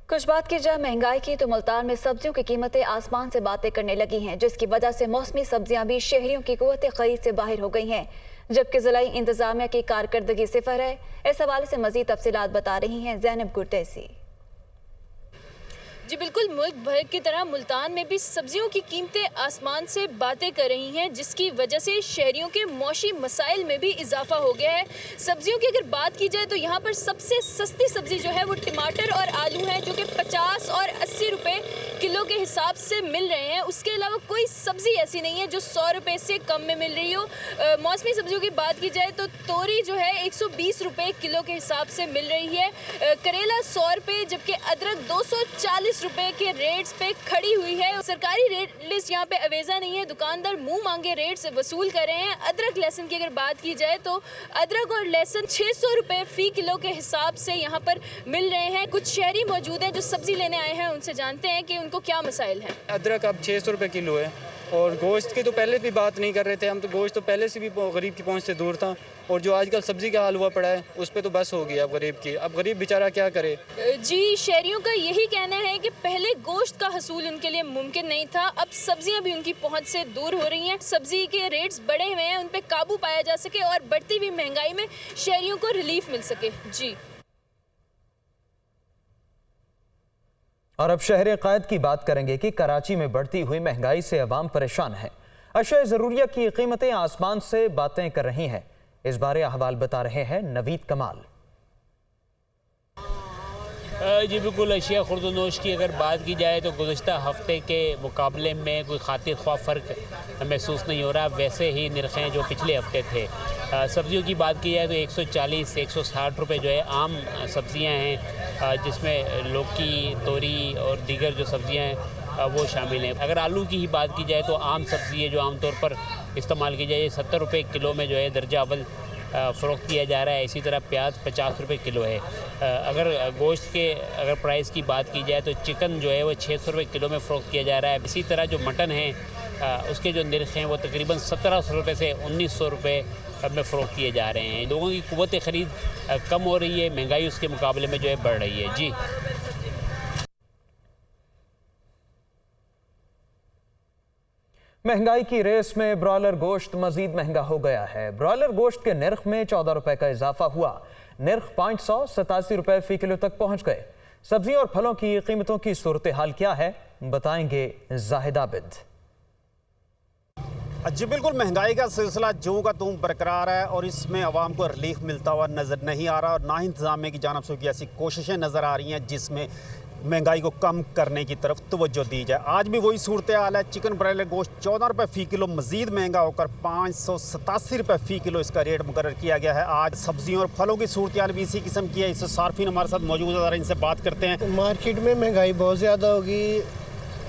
कुछ बात की जाए महंगाई की तो मुल्तान में सब्जियों की कीमतें आसमान से बातें करने लगी हैं, जिसकी वजह से मौसमी सब्जियां भी शहरियों की कुव्वत खरीद से बाहर हो गई हैं, जबकि जिला इंतजामिया की कारकर्दगी सिफर है। इस हवाले से मजीद तफसीलात बता रही हैं जैनब गुरदैसी। जी बिल्कुल, मुल्क भर की तरह मुल्तान में भी सब्जियों की कीमतें आसमान से बातें कर रही हैं, जिसकी वजह से शहरियों के मौशी मसाइल में भी इजाफा हो गया है। सब्जियों की अगर बात की जाए तो यहाँ पर सबसे सस्ती सब्जी जो है वो टमाटर और आलू है, जो कि 50 और 80 रुपये किलो के हिसाब से मिल रहे हैं। उसके अलावा कोई सब्जी ऐसी नहीं है जो 100 रुपये से कम में मिल रही हो। मौसमी सब्जियों की बात की जाए तो तोरी जो है 120 रुपये किलो के हिसाब से मिल रही है, करेला 100 रुपये, जबकि अदरक 240 रुपए के रेट्स पे खड़ी हुई है। सरकारी रेट लिस्ट यहाँ पे अवेजा नहीं है, दुकानदार मुंह मांगे रेट से वसूल कर रहे हैं। अदरक लहसुन की अगर बात की जाए तो अदरक और लहसुन 600 रुपए फी किलो के हिसाब से यहाँ पर मिल रहे हैं। कुछ शहरी मौजूद हैं जो सब्जी लेने आए हैं, उनसे जानते हैं कि उनको क्या मसाइल हैं। अदरक अब 600 रुपये किलो है और गोश्त की तो पहले भी बात नहीं कर रहे थे हम, तो गोश्त तो पहले से भी गरीब की पहुंच से दूर था, और जो आजकल सब्जी का हाल हुआ पड़ा है उस पर तो बस हो गई अब गरीब की। अब गरीब बेचारा क्या करे। जी, शहरियों का यही कहना है कि पहले गोश्त का हसूल उनके लिए मुमकिन नहीं था, अब सब्जियां भी उनकी पहुंच से दूर हो रही हैं। सब्जी के रेट्स बढ़े हुए हैं, उन पर काबू पाया जा सके और बढ़ती हुई महंगाई में शहरियों को रिलीफ मिल सके। जी, और अब शहर क़ायद की बात करेंगे कि कराची में बढ़ती हुई महंगाई से अवाम परेशान है। अशया ज़रूरिया की कीमतें आसमान से बातें कर रही हैं। इस बारे अहवाल बता रहे हैं नवीद कमाल। जी बिल्कुल, अशिया खुर्द-ओ-नोश की अगर बात की जाए तो गुज़श्ता हफ्ते के मुकाबले में कोई खातिर ख्वाह फ़र्क महसूस नहीं हो रहा। वैसे ही निरखें जो पिछले हफ्ते थे। सब्जियों की बात की जाए तो 140-160 रुपये जो है आम सब्जियां हैं, जिसमें लौकी, तोरी और दीगर जो सब्जियां हैं वो शामिल हैं। अगर आलू की ही बात की जाए तो आम सब्ज़ी है जो आमतौर पर इस्तेमाल की जाए 70 रुपये किलो में जो है दर्जा अव्वल फ़रोख्त किया जा रहा है। इसी तरह प्याज 50 रुपये किलो है। अगर गोश्त के अगर प्राइस की बात की जाए तो चिकन जो है वो 600 रुपये किलो में फ़रोख्त किया जा रहा है। इसी तरह जो मटन है उसके जो निर्ख हैं वो तकरीबन 1700 रुपये से 1900 रुपये में फ़रोख्त किए जा रहे हैं। लोगों की कुव्वत ख़रीद कम हो रही है, महंगाई उसके मुकाबले में जो है बढ़ रही है। जी, महंगाई की रेस में ब्रॉयलर गोश्त मजीद महंगा हो गया है। ब्रॉयलर गोश्त के निर्ख में 14 रुपए का इजाफा हुआ। निर्ख 587 रुपए फी किलो तक पहुंच गए। सब्जियों और फलों की कीमतों की सूरत हाल क्या है, बताएंगे जाहिद आबिद। जी बिल्कुल, महंगाई का सिलसिला ज्यों का त्यों बरकरार है और इसमें अवाम को रिलीफ मिलता हुआ नज़र नहीं आ रहा, और ना ही इंतजामिया की जानिब से कोई ऐसी कोशिशें नज़र आ रही हैं जिसमें महंगाई को कम करने की तरफ तवज्जो दी जाए। आज भी वही सूरत हाल है। चिकन ब्रॉयलर गोश्त 14 रुपये फ़ी किलो मज़ीद महंगा होकर 587 रुपये फ़ी किलो इसका रेट मुकर्रर किया गया है। आज सब्जियों और फलों की सूरत हाल भी इसी किस्म की है। इससे सार्फिन हमारे साथ मौजूद है, इनसे बात करते हैं। मार्केट में महंगाई बहुत ज़्यादा होगी।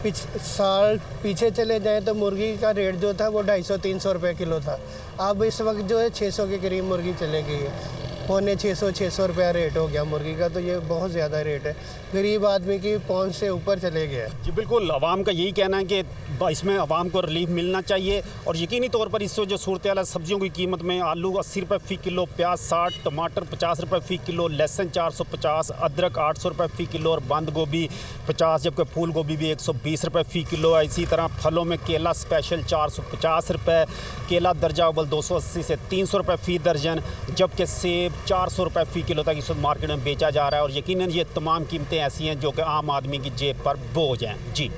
साल पीछे चले जाएं तो मुर्गी का रेट जो था वो 250-300 रुपये किलो था। अब इस वक्त जो है 600 के करीब मुर्गी चले गई है। 500-600 रुपया रेट हो गया मुर्गी का, तो ये बहुत ज़्यादा रेट है। गरीब आदमी की पहुंच से ऊपर चले गया। जी बिल्कुल, अवाम का यही कहना है कि इसमें अवाम को रिलीफ मिलना चाहिए, और यकीनी तौर पर इससे जो सूरत हाल है सब्जियों की कीमत में आलू 80 रुपये फ़ी किलो, प्याज 60, टमाटर 50 रुपये फ़ी किलो, लहसुन 450, अदरक 800 रुपये फ़ी किलो और बंद गोभी 50, जबकि फूल गोभी भी 120 रुपये फ़ी किलो है। इसी तरह फलों में केला स्पेशल 450 रुपये, केला दर्जा अव्वल 280 से 300 रुपये फ़ी दर्जन, जबकि सेब 400 रुपये फ़ी किलो तक इस वक्त मार्केट में बेचा जा रहा है। और यकीनन ये तमाम कीमतें ऐसी हैं जो कि आम आदमी की जेब पर बोझ हैं। जी,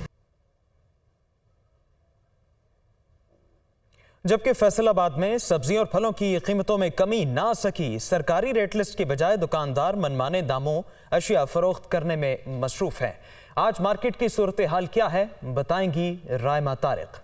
जबकि फैसलाबाद में सब्जियों और फलों की कीमतों में कमी ना आ सकी। सरकारी रेट लिस्ट की बजाय दुकानदार मनमाने दामों अशिया फरोख्त करने में मसरूफ है। आज मार्केट की सूरत हाल क्या है, बताएंगी रायमा तारिक।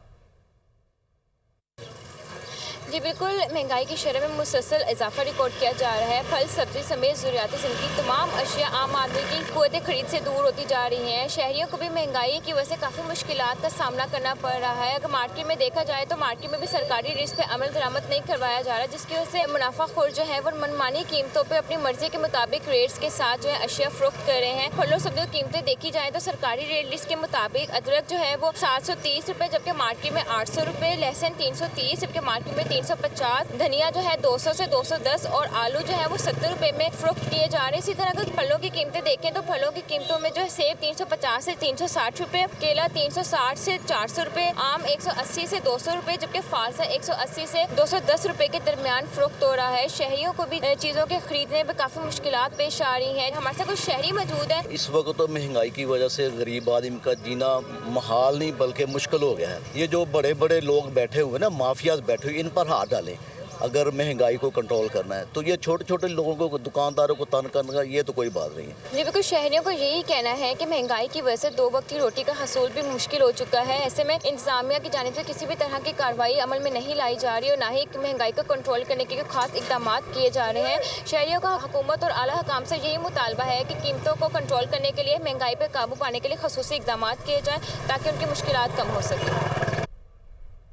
जी बिल्कुल, महंगाई की शरह में मुसलसल इजाफा रिकॉर्ड किया जा रहा है। फल, सब्जी समेत ज़रूरियाती ज़िंदगी तमाम अशिया आम आदमी की कुव्वत खरीद से दूर होती जा रही हैं। शहरियों को भी महंगाई की वजह से काफ़ी मुश्किलात का सामना करना पड़ रहा है। अगर मार्केट में देखा जाए तो मार्केट में भी सरकारी रेट्स पे अमल दरामद नहीं करवाया जा रहा, जिसकी वजह से मुनाफाखोर जो है वो मनमानी कीमतों पर अपनी मर्जी के मुताबिक रेट्स के साथ जो है अशिया फरोख्त कर रहे हैं। फलों सब्जियों की कीमतें देखी जाए तो सरकारी रेट लिस्ट के मुताबिक अदरक जो है वो 730 रुपये, जबकि मार्केट में 800 रुपये, लहसुन 330 जबकि मार्केट में 350, धनिया जो है 200 से 210 और आलू जो है वो 70 रुपए में फरोख्त किए जा रहे हैं। इसी तरह अगर फलों की कीमतें देखें तो फलों की कीमतों में जो है सेब 350 से 360 रुपए, केला 360 से 400 रुपए, आम 180 से 200 रुपए, जबकि फालसा 180 से 210 रुपए के दरमियान फरोख्त हो रहा है। शहरियों को भी चीज़ों के खरीदने में काफ़ी मुश्किलात पेश आ रही हैं। हमारे साथ कुछ शहरी मौजूद है। इस वक्त तो महंगाई की वजह से गरीब आदमी का जीना महाल नहीं बल्कि मुश्किल हो गया है। ये जो बड़े बड़े लोग बैठे हुए ना, माफियाज बैठे हुए, इन पर हाथ डालें अगर महंगाई को कंट्रोल करना है। तो ये छोटे छोटे लोगों को, दुकानदारों को तंग करने का ये तो कोई बात नहीं है। जी बिल्कुल, शहरियों को यही कहना है कि महंगाई की वजह से 2 वक्त की रोटी का हसूल भी मुश्किल हो चुका है। ऐसे में इंतजामिया की जानिब से किसी भी तरह की कार्रवाई अमल में नहीं लाई जा रही और ना ही महंगाई को कंट्रोल करने के खास इकदाम किए जा रहे हैं। शहरियों का हुकूमत और आला हुकाम से यही मुतालबा है कि कीमतों को कंट्रोल करने के लिए, महंगाई पर काबू पाने के लिए खसूसी इकदाम किए जाएँ ताकि उनकी मुश्किलात कम हो सके।